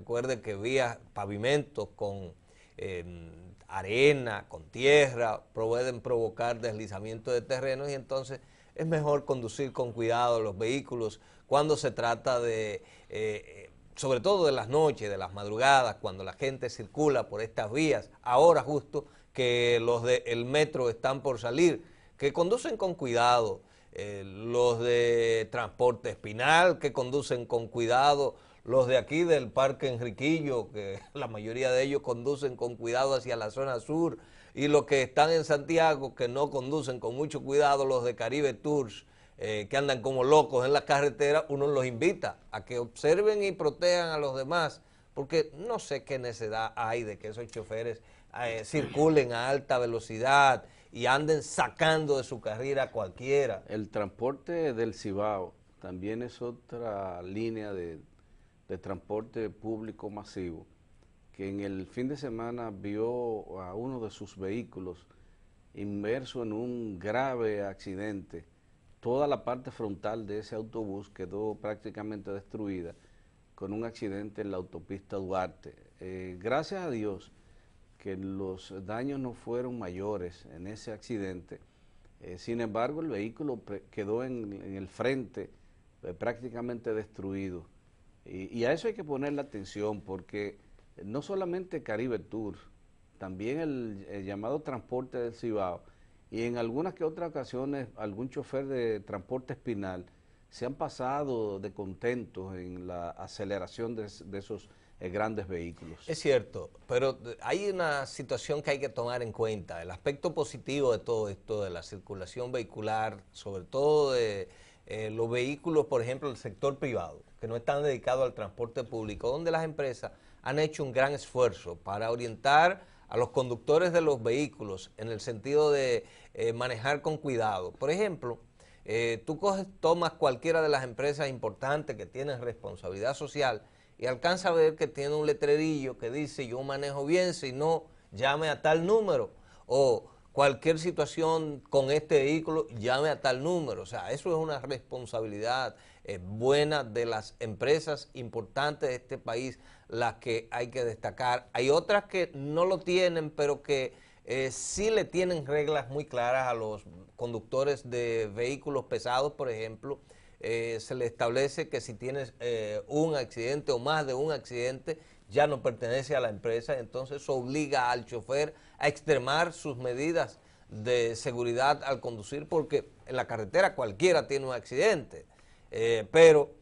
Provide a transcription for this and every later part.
Recuerde que vías, pavimentos con arena, con tierra, pueden provocar deslizamiento de terrenos y entonces es mejor conducir con cuidado los vehículos cuando se trata de, sobre todo de las noches, de las madrugadas, cuando la gente circula por estas vías, ahora justo que los del metro están por salir, que conducen con cuidado, los de transporte espinal, que conducen con cuidado, los de aquí del Parque Enriquillo, que la mayoría de ellos conducen con cuidado hacia la zona sur, y los que están en Santiago, que no conducen con mucho cuidado, los de Caribe Tours, que andan como locos en la carretera, uno los invita a que observen y protejan a los demás, porque no sé qué necesidad hay de que esos choferes circulen a alta velocidad y anden sacando de su carrera a cualquiera. El transporte del Cibao también es otra línea de transporte público masivo, que en el fin de semana vio a uno de sus vehículos inmerso en un grave accidente. Toda la parte frontal de ese autobús quedó prácticamente destruida con un accidente en la autopista Duarte. Gracias a Dios que los daños no fueron mayores en ese accidente. Sin embargo, el vehículo quedó en el frente prácticamente destruido. Y a eso hay que ponerle atención porque no solamente Caribe Tour, también el llamado transporte del Cibao y en algunas que otras ocasiones algún chofer de transporte espinal se han pasado de contentos en la aceleración de esos grandes vehículos. Es cierto, pero hay una situación que hay que tomar en cuenta. El aspecto positivo de todo esto, de la circulación vehicular, sobre todo de los vehículos, por ejemplo, del sector privado, que no están dedicados al transporte público, donde las empresas han hecho un gran esfuerzo para orientar a los conductores de los vehículos en el sentido de manejar con cuidado. Por ejemplo, tú tomas cualquiera de las empresas importantes que tienen responsabilidad social y alcanza a ver que tiene un letrerillo que dice yo manejo bien, si no, llame a tal número, o cualquier situación con este vehículo, llame a tal número. O sea, eso es una responsabilidad buena de las empresas importantes de este país, las que hay que destacar. Hay otras que no lo tienen, pero que sí le tienen reglas muy claras a los conductores de vehículos pesados, por ejemplo. Se le establece que si tienes un accidente o más de un accidente, ya no pertenece a la empresa, entonces eso obliga al chofer a extremar sus medidas de seguridad al conducir, porque en la carretera cualquiera tiene un accidente, pero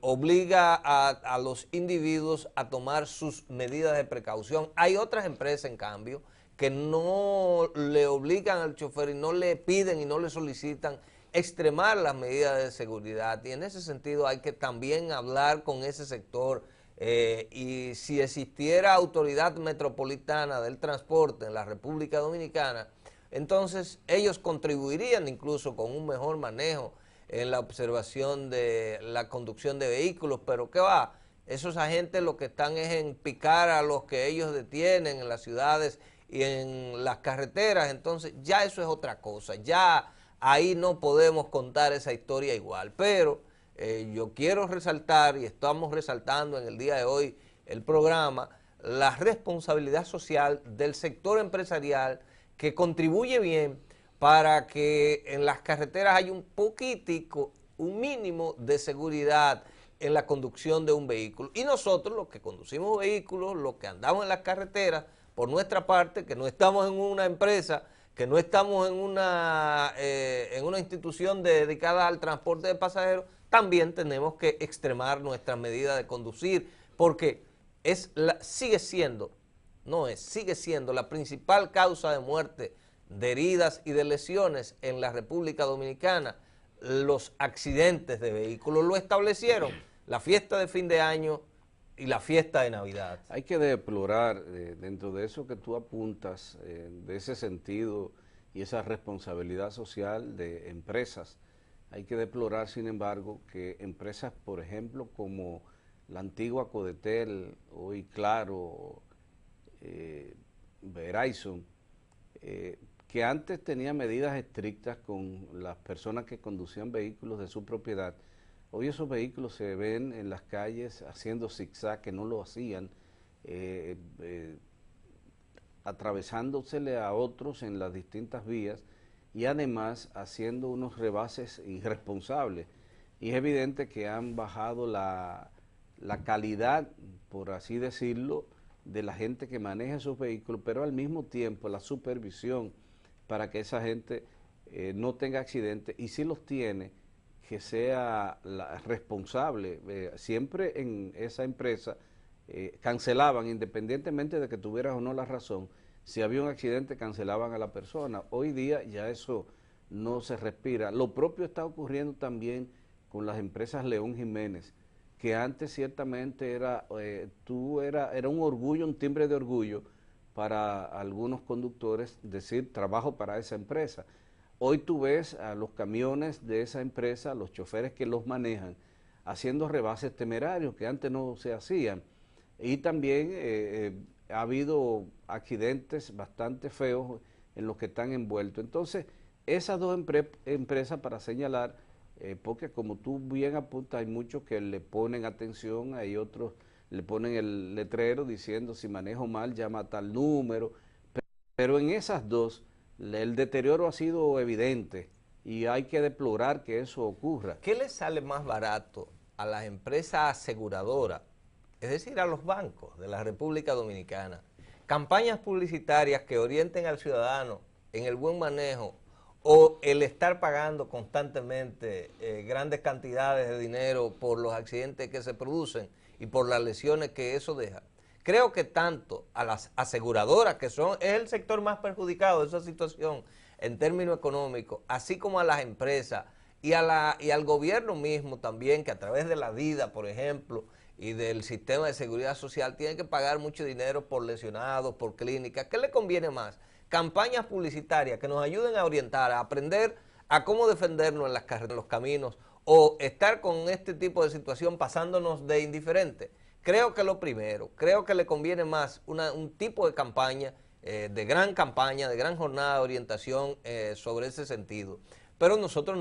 obliga a los individuos a tomar sus medidas de precaución. Hay otras empresas, en cambio, que no le obligan al chofer y no le piden y no le solicitan extremar las medidas de seguridad, y en ese sentido hay que también hablar con ese sector, y si existiera autoridad metropolitana del transporte en la República Dominicana, entonces ellos contribuirían incluso con un mejor manejo en la observación de la conducción de vehículos, pero ¿qué va? Esos agentes lo que están es en picar a los que ellos detienen en las ciudades y en las carreteras, entonces ya eso es otra cosa, ya ahí no podemos contar esa historia igual, pero yo quiero resaltar, y estamos resaltando en el día de hoy el programa, la responsabilidad social del sector empresarial que contribuye bien para que en las carreteras haya un poquitico, un mínimo de seguridad en la conducción de un vehículo. Y nosotros, los que conducimos vehículos, los que andamos en las carreteras, por nuestra parte, que no estamos en una empresa, que no estamos en una institución dedicada al transporte de pasajeros, también tenemos que extremar nuestras medidas de conducir, porque sigue siendo la principal causa de muerte, de heridas y de lesiones en la República Dominicana, los accidentes de vehículos. Lo establecieron la fiesta de fin de año y la fiesta de Navidad. Hay que deplorar dentro de eso que tú apuntas, de ese sentido y esa responsabilidad social de empresas. Hay que deplorar, sin embargo, que empresas, por ejemplo, como la antigua Codetel, hoy Claro, Verizon, que antes tenía medidas estrictas con las personas que conducían vehículos de su propiedad, Hoy esos vehículos se ven en las calles haciendo zigzag, que no lo hacían, eh, eh, atravesándosele a otros en las distintas vías y además haciendo unos rebases irresponsables. Y es evidente que han bajado la calidad, por así decirlo, de la gente que maneja esos vehículos, pero al mismo tiempo la supervisión para que esa gente no tenga accidentes, y si los tiene, que sea responsable. Siempre en esa empresa cancelaban, independientemente de que tuvieras o no la razón, si había un accidente cancelaban a la persona. Hoy día ya eso no se respira. Lo propio está ocurriendo también con las empresas León Jiménez, que antes ciertamente era un orgullo, un timbre de orgullo para algunos conductores decir trabajo para esa empresa. Hoy tú ves a los camiones de esa empresa, los choferes que los manejan, haciendo rebases temerarios que antes no se hacían. Y también ha habido accidentes bastante feos en los que están envueltos. Entonces, esas dos empresas para señalar, porque como tú bien apuntas, hay muchos que le ponen atención, hay otros le ponen el letrero diciendo si manejo mal llama a tal número, pero en esas dos el deterioro ha sido evidente y hay que deplorar que eso ocurra. ¿Qué le sale más barato a las empresas aseguradoras, es decir, a los bancos de la República Dominicana? Campañas publicitarias que orienten al ciudadano en el buen manejo, o el estar pagando constantemente grandes cantidades de dinero por los accidentes que se producen y por las lesiones que eso deja. Creo que tanto a las aseguradoras, que es el sector más perjudicado de esa situación en términos económicos, así como a las empresas y al gobierno mismo también, que a través de la vida, por ejemplo, y del sistema de seguridad social, tiene que pagar mucho dinero por lesionados, por clínicas. ¿Qué le conviene más? Campañas publicitarias que nos ayuden a orientar, a aprender a cómo defendernos en los caminos, o estar con este tipo de situación pasándonos de indiferente. Creo que lo primero, creo que le conviene más un tipo de campaña, de gran jornada de orientación sobre ese sentido. Pero nosotros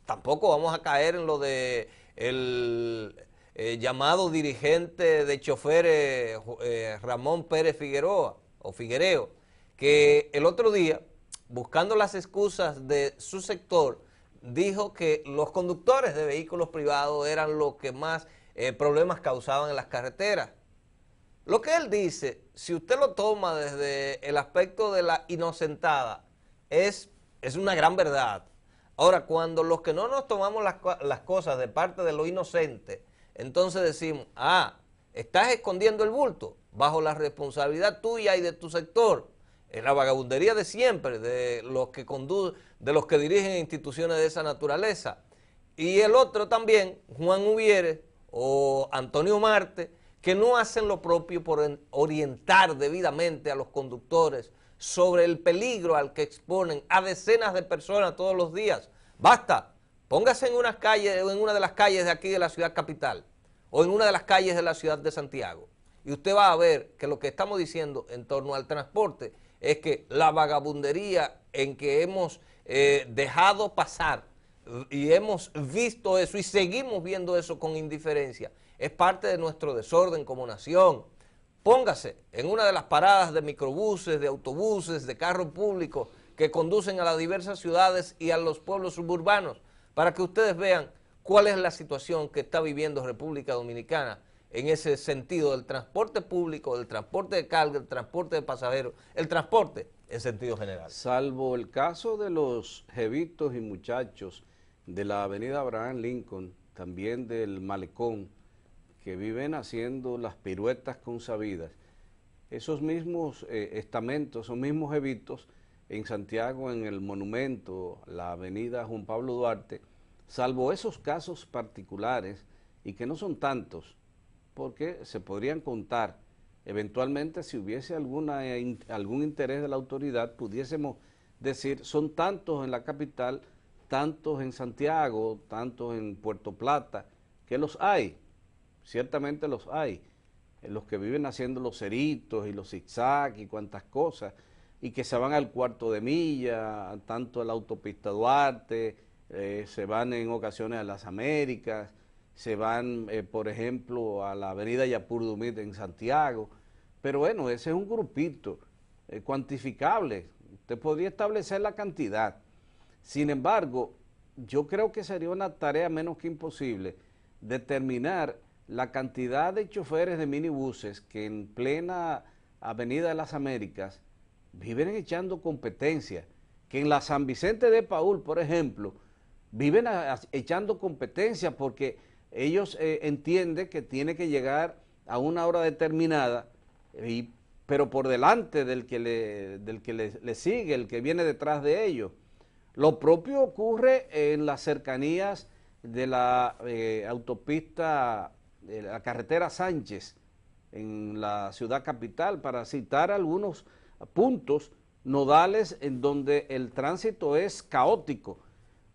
tampoco vamos a caer en lo de el llamado dirigente de choferes Ramón Pérez Figueroa, o Figuereo, que el otro día, buscando las excusas de su sector, dijo que los conductores de vehículos privados eran los que más problemas causaban en las carreteras. Lo que él dice, si usted lo toma desde el aspecto de la inocentada, es una gran verdad. Ahora, cuando los que no nos tomamos las cosas de parte de lo inocente, entonces decimos, estás escondiendo el bulto bajo la responsabilidad tuya y de tu sector. Es la vagabundería de siempre, de los que dirigen instituciones de esa naturaleza. Y el otro también, Juan Uvieres o Antonio Marte, que no hacen lo propio por orientar debidamente a los conductores sobre el peligro al que exponen a decenas de personas todos los días. Basta, póngase en una de las calles de aquí de la ciudad capital, o en una de las calles de la ciudad de Santiago, y usted va a ver que lo que estamos diciendo en torno al transporte es que la vagabundería en que hemos dejado pasar y hemos visto eso y seguimos viendo eso con indiferencia, es parte de nuestro desorden como nación. Póngase en una de las paradas de microbuses, de autobuses, de carros públicos que conducen a las diversas ciudades y a los pueblos suburbanos, para que ustedes vean cuál es la situación que está viviendo República Dominicana en ese sentido del transporte público, del transporte de carga, el transporte de pasajeros, el transporte en sentido general. Salvo el caso de los jevitos y muchachos de la avenida Abraham Lincoln, también del Malecón, que viven haciendo las piruetas consabidas, esos mismos estamentos, esos mismos jevitos en Santiago, en el monumento, la avenida Juan Pablo Duarte, salvo esos casos particulares, y que no son tantos, porque se podrían contar, eventualmente si hubiese algún interés de la autoridad, pudiésemos decir, son tantos en la capital, tantos en Santiago, tantos en Puerto Plata, que los hay, ciertamente los hay, los que viven haciendo los ceritos y los zigzag y cuantas cosas, y que se van al cuarto de milla, tanto a la autopista Duarte, se van en ocasiones a las Américas, se van, por ejemplo, a la avenida Yapur Dumit en Santiago, pero bueno, ese es un grupito cuantificable, usted podría establecer la cantidad. Sin embargo, yo creo que sería una tarea menos que imposible determinar la cantidad de choferes de minibuses que en plena Avenida de las Américas viven echando competencia, que en la San Vicente de Paúl, por ejemplo, viven echando competencia porque ellos entienden que tiene que llegar a una hora determinada, pero por delante del que le sigue, el que viene detrás de ellos. Lo propio ocurre en las cercanías de la autopista, de la carretera Sánchez, en la ciudad capital, para citar algunos puntos nodales en donde el tránsito es caótico.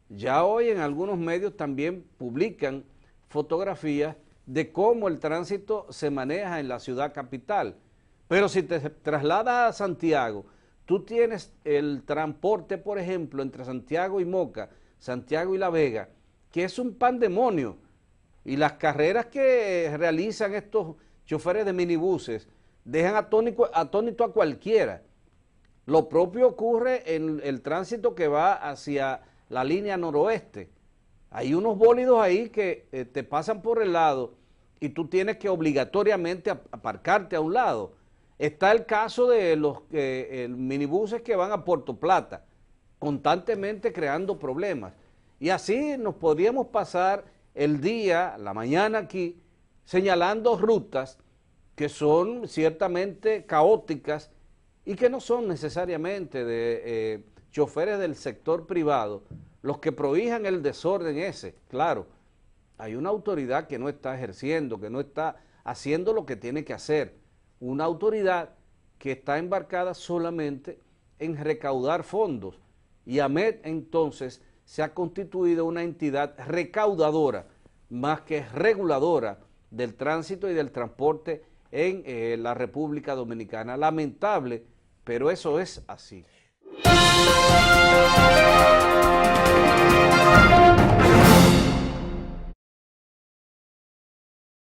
Ya hoy en algunos medios también publican fotografías de cómo el tránsito se maneja en la ciudad capital. Pero si te trasladas a Santiago, tú tienes el transporte, por ejemplo, entre Santiago y Moca, Santiago y La Vega, que es un pandemonio. Y las carreras que realizan estos choferes de minibuses dejan atónito a cualquiera. Lo propio ocurre en el tránsito que va hacia la línea noroeste. Hay unos bólidos ahí que te pasan por el lado y tú tienes que obligatoriamente aparcarte a un lado. Está el caso de los minibuses que van a Puerto Plata, constantemente creando problemas. Y así nos podríamos pasar el día, la mañana aquí, señalando rutas que son ciertamente caóticas y que no son necesariamente de choferes del sector privado los que prohijan el desorden ese. Claro, hay una autoridad que no está ejerciendo, que no está haciendo lo que tiene que hacer. Una autoridad que está embarcada solamente en recaudar fondos. Y AMET entonces se ha constituido una entidad recaudadora más que reguladora del tránsito y del transporte en la República Dominicana. Lamentable, pero eso es así.